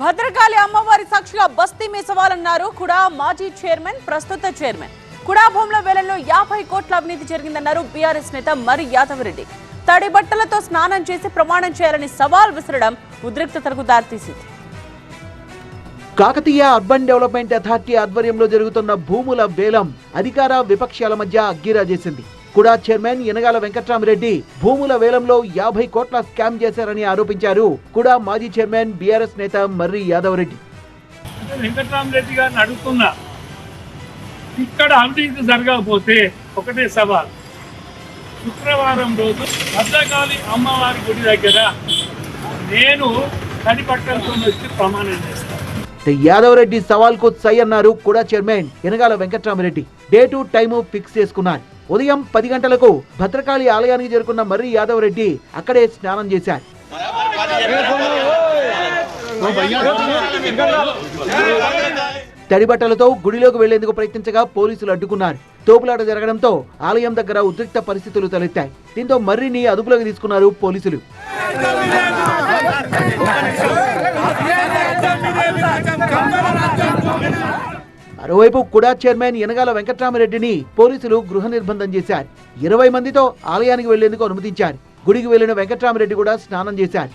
భద్రకాళి అమ్మవారి సాక్షిగా బస్తీ మీ సవాలన్నారు కూడా మాజీ చైర్మన్ ప్రస్తుత చైర్మన్. కుడా భూముల వేలంలో 50 కోట్ల అవినీతి జరిగిందన్నారు బీఆర్ఎస్ నేత మరి యాదవ్ రెడ్డి. తడి బట్టలతో స్నానం చేసి ప్రమాణం చేయాలని సవాల్ విసరడం ఉద్రిక్తతలకు దారితీసింది. కాకతీయ అర్బన్ డెవలప్మెంట్ అథారిటీ ఆధ్వర్యంలో జరుగుతున్న భూముల వేలం అధికార విపక్షాల మధ్య అగ్గిరాజేసింది. కుడా చైర్మన్ యనగాల వెంకట్రామరెడ్డి భూముల వేలంలో 50 కోట్ల స్కామ్ చేశారని ఆరోపించారు కుడా మాజీ చైర్మన్ బీఆర్ఎస్ నేత మర్రి యాదవ్ రెడ్డి. వెంకట్రామరెడ్డి గారిని అడుగుతున్నా, ఇక్కడ అవినీతి జరగకపోతే ఒకటే సవాల్, శుక్రవారం రోజు భద్రకాళి అమ్మవారి గుడి దగ్గర నేను తడి బట్టలతో వచ్చి ప్రమాణం చేస్తాను. యాదవ్ రెడ్డి సవాల్ కు సై అన్నారు కుడా chairman Yanagala Venkatramareddy. Date time fix చేసుకున్నారు. ఉదయం 10 గంటలకు భద్రకాళి ఆలయానికి చేరుకున్న మర్రి యాదవ్ రెడ్డి అక్కడే స్నానం చేశారు. తడి బట్టలతో గుడిలోకి వెళ్లేందుకు ప్రయత్నించగా పోలీసులు అడ్డుకున్నారు. తోపులాట జరగడంతో ఆలయం దగ్గర ఉద్రిక్త పరిస్థితులు తలెత్తాయి. దీంతో మర్రిని అదుపులోకి తీసుకున్నారు పోలీసులు. మరోవైపు కుడా చైర్మన్ యనగాల వెంకట్రామరెడ్డిని పోలీసులు గృహ నిర్బంధం చేశారు. 20 మందితో ఆలయానికి వెళ్లేందుకు అనుమతించారు. గుడికి వెళ్లిన వెంకట్రామరెడ్డి కూడా స్నానం చేశారు.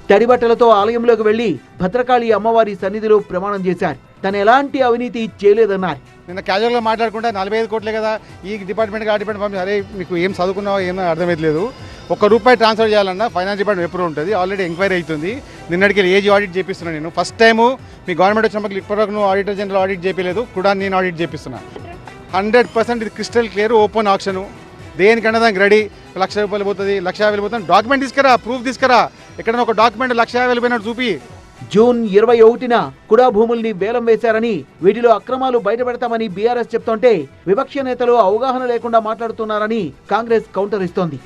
తడి బట్టలతో ఆలయంలోకి వెళ్లి భద్రకాళి అమ్మవారి సన్నిధిలో ప్రమాణం చేశారు. తను ఎలాంటి అవినీతి చేయలేదన్నారు. నిన్న క్యాజువల్గా మాట్లాడుకుంటే 45 కోట్లే కదా ఈ డిపార్ట్మెంట్కి ఆ డిపార్ట్మెంట్ పంపి, అరే మీకు ఏం చదువుకున్నావో ఏమో అర్థమైతలేదు, ₹1 ట్రాన్స్ఫర్ చేయాలన్నా ఫైనాన్స్ డిపార్ట్మెంట్ ఎప్పుడు ఉంటుంది, ఆల్రెడీ ఎంక్వైరీ అవుతుంది. నిన్నటికి ఏజీ ఆడిట్ చేపిస్తున్నాను. నేను ఫస్ట్ టైము మీ గవర్నమెంట్ వచ్చినప్పుడు ఇప్పటివరకు నువ్వు ఆడిటర్ జనరల్ ఆడిట్ చేయలేదు, కూడా నేను ఆడిట్ చేపిస్తున్నాను. 100% ఇది క్రిస్టల్ క్లియర్, ఓపెన్ ఆప్షను. దేనికన్నా దానికి రెడీ. ₹1,00,000 పోతుంది, ₹1,50,000 పోతుంది. డాక్యుమెంట్ తీసుకురా, ప్రూఫ్ తీసుకురా. ఎక్కడైనా ఒక డాక్యుమెంట్ ₹1,50,000 పోయినట్టు చూపి. జూన్ 21న కుడా భూముల్ని వేలం వేశారని, వీటిలో అక్రమాలు బయటపెడతామని బీఆర్ఎస్ చెప్తుంటే విపక్ష నేతలు అవగాహన లేకుండా మాట్లాడుతున్నారని కాంగ్రెస్ కౌంటర్ ఇస్తోంది.